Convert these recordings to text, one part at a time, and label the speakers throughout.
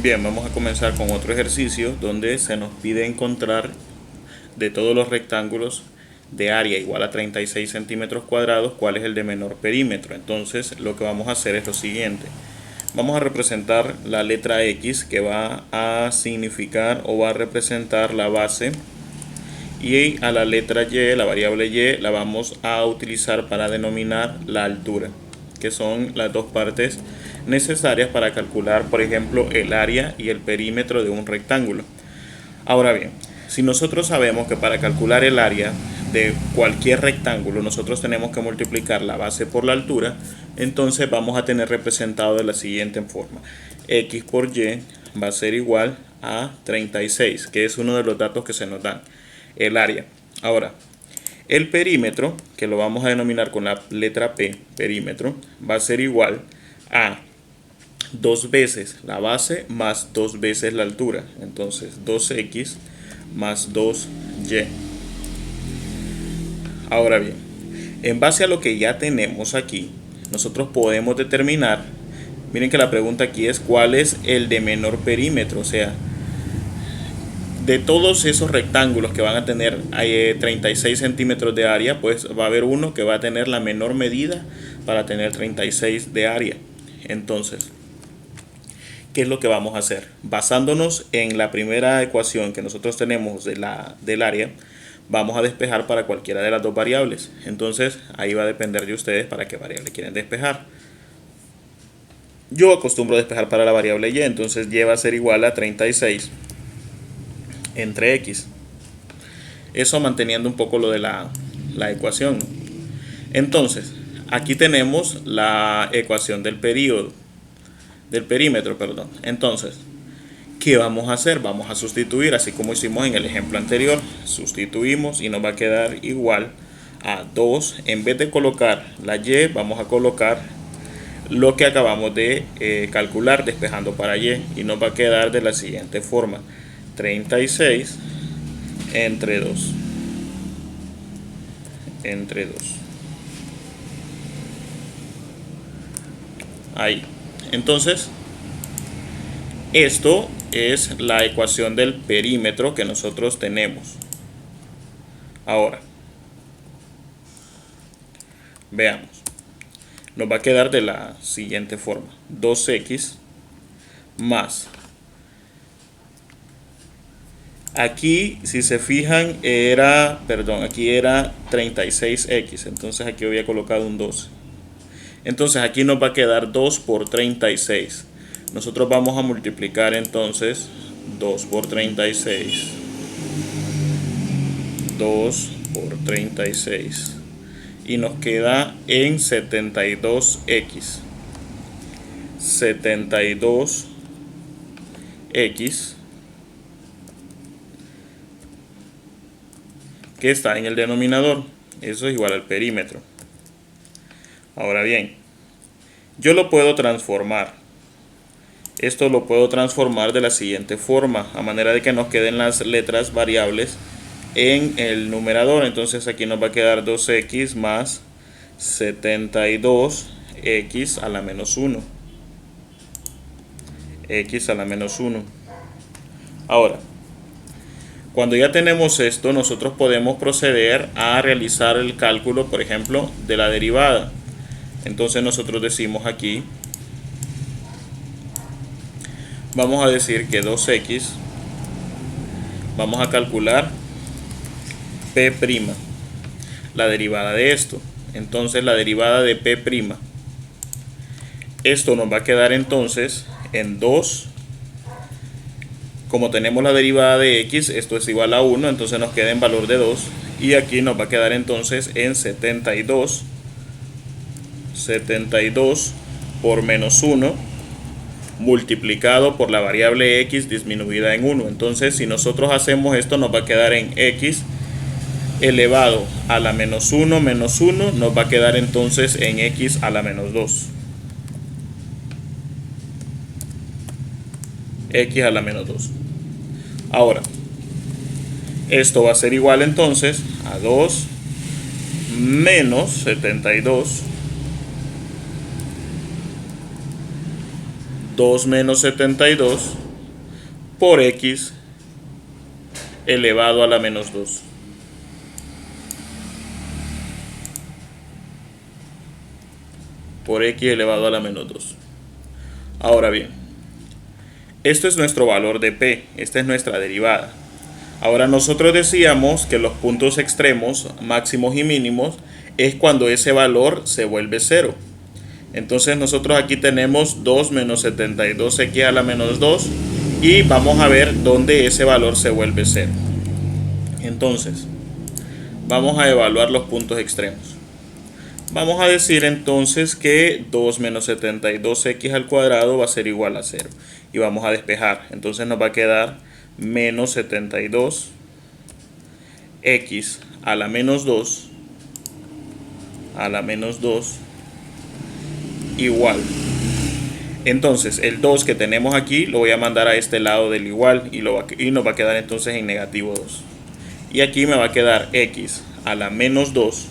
Speaker 1: Bien, vamos a comenzar con otro ejercicio donde se nos pide encontrar de todos los rectángulos de área igual a 36 centímetros cuadrados cuál es el de menor perímetro. Entonces lo que vamos a hacer es lo siguiente. Vamos a representar la letra X, que va a significar o va a representar la base, y a la letra Y, la variable Y, la vamos a utilizar para denominar la altura, que son las dos partes necesarias para calcular, por ejemplo, el área y el perímetro de un rectángulo. Ahora bien, si nosotros sabemos que para calcular el área de cualquier rectángulo nosotros tenemos que multiplicar la base por la altura, entonces vamos a tener representado de la siguiente forma: X por Y va a ser igual a 36, que es uno de los datos que se nos dan, el área. Ahora, el perímetro, que lo vamos a denominar con la letra P, perímetro, va a ser igual a 2 veces la base más 2 veces la altura. Entonces 2x más 2y. Ahora bien, en base a lo que ya tenemos aquí, nosotros podemos determinar, miren que la pregunta aquí es ¿cuál es el de menor perímetro? O sea, de todos esos rectángulos que van a tener 36 centímetros de área, pues va a haber uno que va a tener la menor medida para tener 36 de área. Entonces, ¿qué es lo que vamos a hacer? Basándonos en la primera ecuación que nosotros tenemos del área, vamos a despejar para cualquiera de las dos variables. Entonces, ahí va a depender de ustedes para qué variable quieren despejar. Yo acostumbro despejar para la variable y, entonces y va a ser igual a 36 entre x. Eso manteniendo un poco lo de la ecuación. Entonces, aquí tenemos la ecuación del perímetro, perdón. Entonces, ¿qué vamos a hacer? Vamos a sustituir, así como hicimos en el ejemplo anterior. Sustituimos y nos va a quedar igual a 2. En vez de colocar la y, vamos a colocar lo que acabamos de calcular despejando para y nos va a quedar de la siguiente forma: 36 entre 2. Entre 2. Ahí. Entonces, esto es la ecuación del perímetro que nosotros tenemos. Ahora, veamos. Nos va a quedar de la siguiente forma: 2x más. Aquí, si se fijan, aquí era 36x. Entonces aquí había colocado un 2. Entonces aquí nos va a quedar 2 por 36. Nosotros vamos a multiplicar entonces 2 por 36. 2 por 36. Y nos queda en 72x. 72x, que está en el denominador. Eso es igual al perímetro. Ahora bien, yo lo puedo transformar. Esto lo puedo transformar de la siguiente forma, a manera de que nos queden las letras variables en el numerador. Entonces aquí nos va a quedar 2x más 72x a la menos 1. X a la menos 1. Ahora, cuando ya tenemos esto, nosotros podemos proceder a realizar el cálculo, por ejemplo, de la derivada. Entonces nosotros decimos aquí, vamos a decir que 2x, vamos a calcular p', la derivada de esto. Entonces la derivada de p', esto nos va a quedar entonces en 2. Como tenemos la derivada de x, esto es igual a 1, entonces nos queda en valor de 2. Y aquí nos va a quedar entonces en 72 por menos 1 multiplicado por la variable x disminuida en 1. Entonces, si nosotros hacemos esto, nos va a quedar en x elevado a la menos 1 menos 1, nos va a quedar entonces en x a la menos 2. X a la menos 2. Ahora, esto va a ser igual entonces a 2 menos 72. 2 menos 72 por x elevado a la menos 2. Por x elevado a la menos 2. Ahora bien, esto es nuestro valor de p, esta es nuestra derivada. Ahora nosotros decíamos que los puntos extremos, máximos y mínimos, es cuando ese valor se vuelve 0. Entonces nosotros aquí tenemos 2 menos 72x a la menos 2 y vamos a ver dónde ese valor se vuelve 0. Entonces, vamos a evaluar los puntos extremos. Vamos a decir entonces que 2 menos 72x al cuadrado va a ser igual a 0. Y vamos a despejar. Entonces nos va a quedar menos 72x a la menos 2 igual. Entonces el 2 que tenemos aquí lo voy a mandar a este lado del igual y nos va a quedar entonces en negativo 2. Y aquí me va a quedar x a la menos 2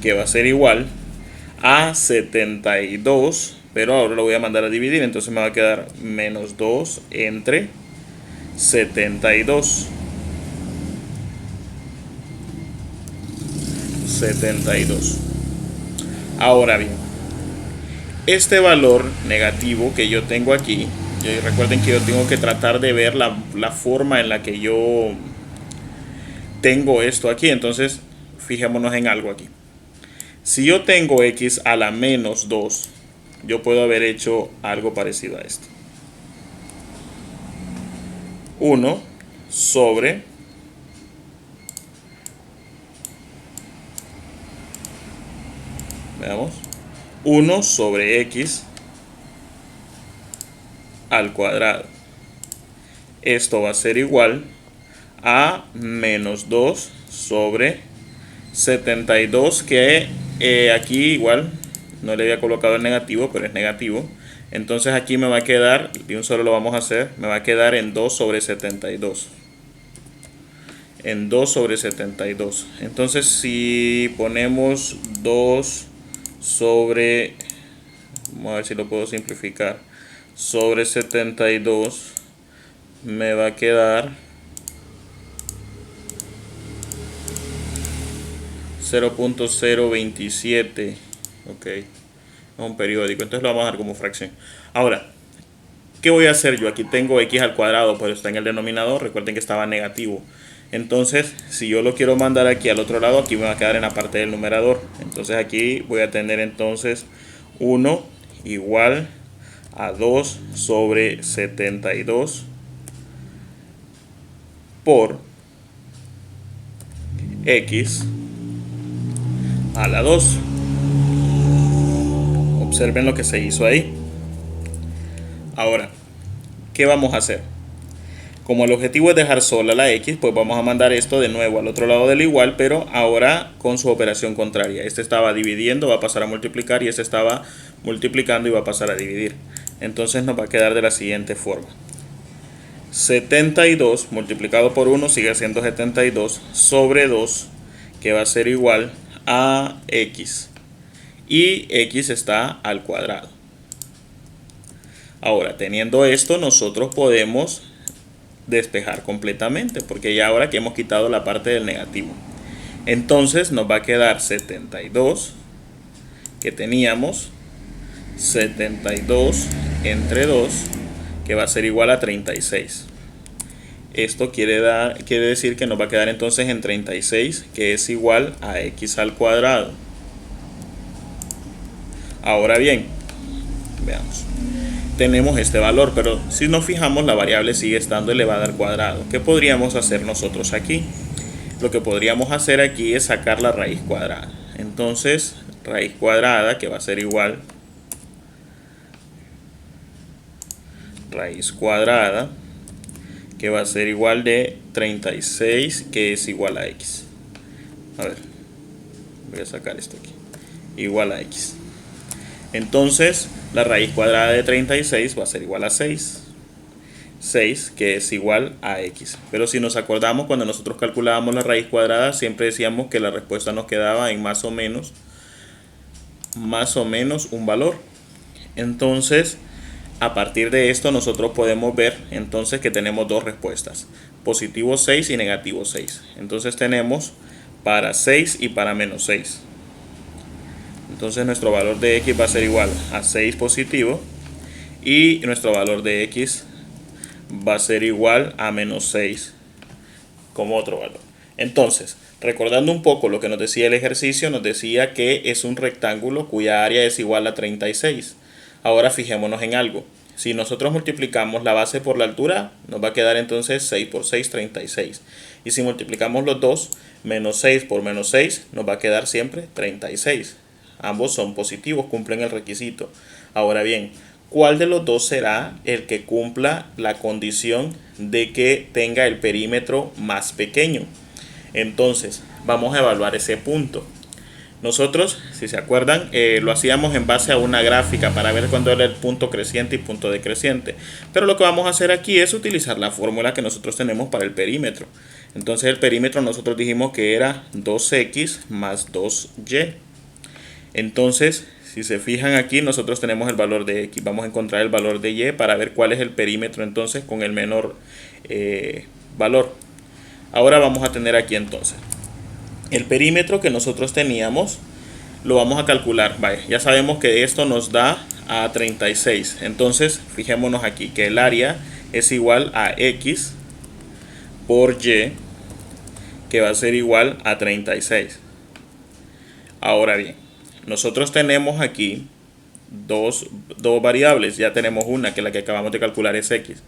Speaker 1: que va a ser igual a 72, pero ahora lo voy a mandar a dividir, entonces me va a quedar menos 2 entre 72. Ahora bien, este valor negativo que yo tengo aquí, recuerden que yo tengo que tratar de ver la forma en la que yo tengo esto aquí. Entonces fijémonos en algo aquí. Si yo tengo x a la menos 2, yo puedo haber hecho algo parecido a esto. 1 sobre 1 sobre x al cuadrado. Esto va a ser igual a menos 2 sobre 72, que aquí igual no le había colocado el negativo, pero es negativo. Entonces aquí me va a quedar, de un solo lo vamos a hacer, me va a quedar en 2 sobre 72. En 2 sobre 72. Entonces si ponemos 2 sobre, vamos a ver si lo puedo simplificar, sobre 72, me va a quedar 0.027. ok, es un periódico, entonces lo vamos a dar como fracción. Ahora, ¿qué voy a hacer yo? Aquí tengo x al cuadrado, pero está en el denominador, recuerden que estaba negativo. Entonces, si yo lo quiero mandar aquí al otro lado, aquí me va a quedar en la parte del numerador. Entonces aquí voy a tener entonces 1 igual a 2 sobre 72 por x a la 2. Observen lo que se hizo ahí. Ahora, ¿qué vamos a hacer? Como el objetivo es dejar sola la x, pues vamos a mandar esto de nuevo al otro lado del igual, pero ahora con su operación contraria. Este estaba dividiendo, va a pasar a multiplicar, y este estaba multiplicando y va a pasar a dividir. Entonces nos va a quedar de la siguiente forma. 72 multiplicado por 1 sigue siendo 72 sobre 2, que va a ser igual a x. Y x está al cuadrado. Ahora, teniendo esto, nosotros podemos despejar completamente, porque ya ahora que hemos quitado la parte del negativo, entonces nos va a quedar 72 que teníamos, 72 entre 2, que va a ser igual a 36. Esto quiere decir que nos va a quedar entonces en 36, que es igual a x al cuadrado. Ahora bien, veamos. Tenemos este valor, pero si nos fijamos, la variable sigue estando elevada al cuadrado. ¿Qué podríamos hacer nosotros aquí? Lo que podríamos hacer aquí es sacar la raíz cuadrada. Entonces, raíz cuadrada, que va a ser igual, raíz cuadrada, que va a ser igual de 36, que es igual a x. A ver, voy a sacar esto aquí. Igual a x. Entonces, la raíz cuadrada de 36 va a ser igual a 6. 6, que es igual a x. Pero si nos acordamos, cuando nosotros calculábamos la raíz cuadrada, siempre decíamos que la respuesta nos quedaba en más o menos un valor. Entonces, a partir de esto nosotros podemos ver entonces que tenemos dos respuestas, positivo 6 y negativo 6. Entonces tenemos para 6 y para menos 6. Entonces nuestro valor de x va a ser igual a 6 positivo y nuestro valor de x va a ser igual a menos 6 como otro valor. Entonces, recordando un poco lo que nos decía el ejercicio, nos decía que es un rectángulo cuya área es igual a 36. Ahora fijémonos en algo. Si nosotros multiplicamos la base por la altura, nos va a quedar entonces 6 por 6, 36. Y si multiplicamos los dos, menos 6 por menos 6, nos va a quedar siempre 36. Ambos son positivos, cumplen el requisito. Ahora bien, ¿cuál de los dos será el que cumpla la condición de que tenga el perímetro más pequeño? Entonces, vamos a evaluar ese punto. Nosotros, si se acuerdan, lo hacíamos en base a una gráfica para ver cuándo era el punto creciente y punto decreciente. Pero lo que vamos a hacer aquí es utilizar la fórmula que nosotros tenemos para el perímetro. Entonces el perímetro nosotros dijimos que era 2x más 2y. Entonces, si se fijan aquí, nosotros tenemos el valor de x. Vamos a encontrar el valor de y para ver cuál es el perímetro entonces con el menor valor. Ahora vamos a tener aquí entonces el perímetro que nosotros teníamos, lo vamos a calcular. Vaya, ya sabemos que esto nos da a 36. Entonces, fijémonos aquí que el área es igual a x por y, que va a ser igual a 36. Ahora bien, nosotros tenemos aquí dos variables. Ya tenemos una, que la que acabamos de calcular es x.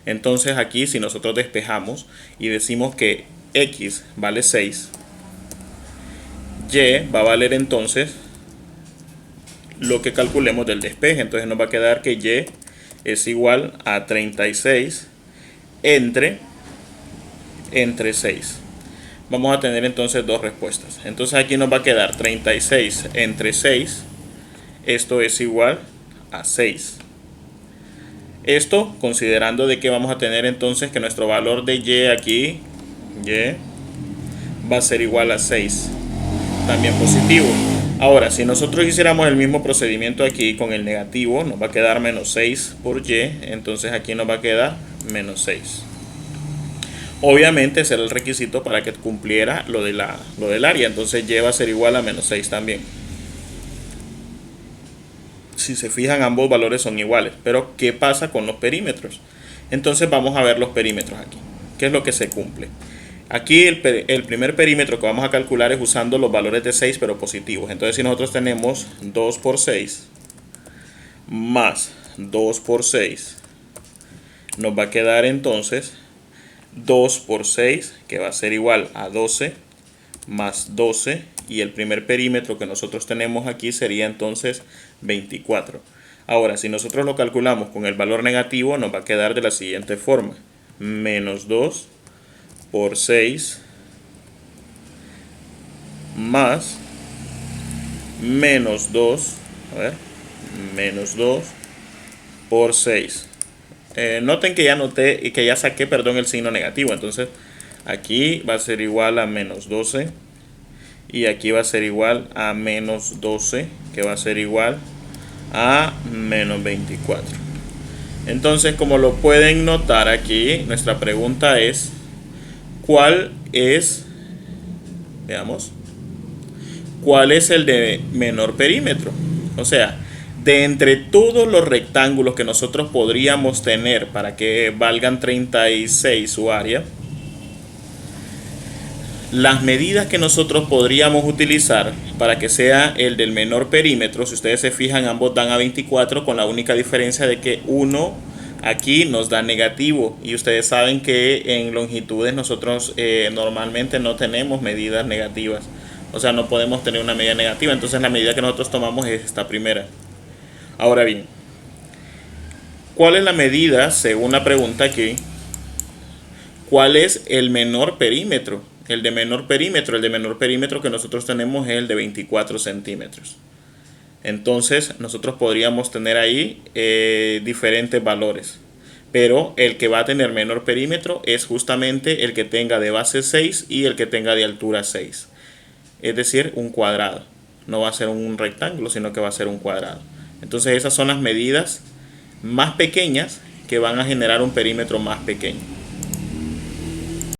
Speaker 1: Entonces aquí, si nosotros despejamos y decimos que x vale 6, y va a valer entonces lo que calculemos del despeje. Entonces nos va a quedar que y es igual a 36 entre 6. Vamos a tener entonces dos respuestas. Entonces aquí nos va a quedar 36 entre 6. Esto es igual a 6. Esto considerando de que vamos a tener entonces que nuestro valor de y aquí, y va a ser igual a 6. También positivo. Ahora, si nosotros hiciéramos el mismo procedimiento aquí con el negativo, nos va a quedar menos 6 por y, entonces aquí nos va a quedar menos 6. Obviamente ese era el requisito para que cumpliera lo del área, entonces y va a ser igual a menos 6 también. Si se fijan, ambos valores son iguales, pero ¿qué pasa con los perímetros? Entonces vamos a ver los perímetros aquí. ¿Qué es lo que se cumple? Aquí el primer perímetro que vamos a calcular es usando los valores de 6 pero positivos. Entonces si nosotros tenemos 2 por 6 más 2 por 6, nos va a quedar entonces 2 por 6, que va a ser igual a 12, más 12, y el primer perímetro que nosotros tenemos aquí sería entonces 24. Ahora, si nosotros lo calculamos con el valor negativo, nos va a quedar de la siguiente forma: menos 2 por 6 más menos 2, menos 2 por 6. Noten que ya noté y que ya saqué, perdón, el signo negativo. Entonces aquí va a ser igual a menos 12 y aquí va a ser igual a menos 12, que va a ser igual a menos 24. Entonces, como lo pueden notar aquí, nuestra pregunta es: ¿cuál es, veamos, cuál es el de menor perímetro? O sea, de entre todos los rectángulos que nosotros podríamos tener para que valgan 36 su área, las medidas que nosotros podríamos utilizar para que sea el del menor perímetro, si ustedes se fijan, ambos dan a 24, con la única diferencia de que uno aquí nos da negativo, y ustedes saben que en longitudes nosotros normalmente no tenemos medidas negativas, o sea, no podemos tener una medida negativa. Entonces la medida que nosotros tomamos es esta primera. Ahora bien, ¿cuál es la medida, según la pregunta aquí? ¿Cuál es el menor perímetro? El de menor perímetro que nosotros tenemos es el de 24 centímetros. Entonces nosotros podríamos tener ahí diferentes valores, pero el que va a tener menor perímetro es justamente el que tenga de base 6 y el que tenga de altura 6, es decir, un cuadrado. No va a ser un rectángulo, sino que va a ser un cuadrado. Entonces esas son las medidas más pequeñas que van a generar un perímetro más pequeño.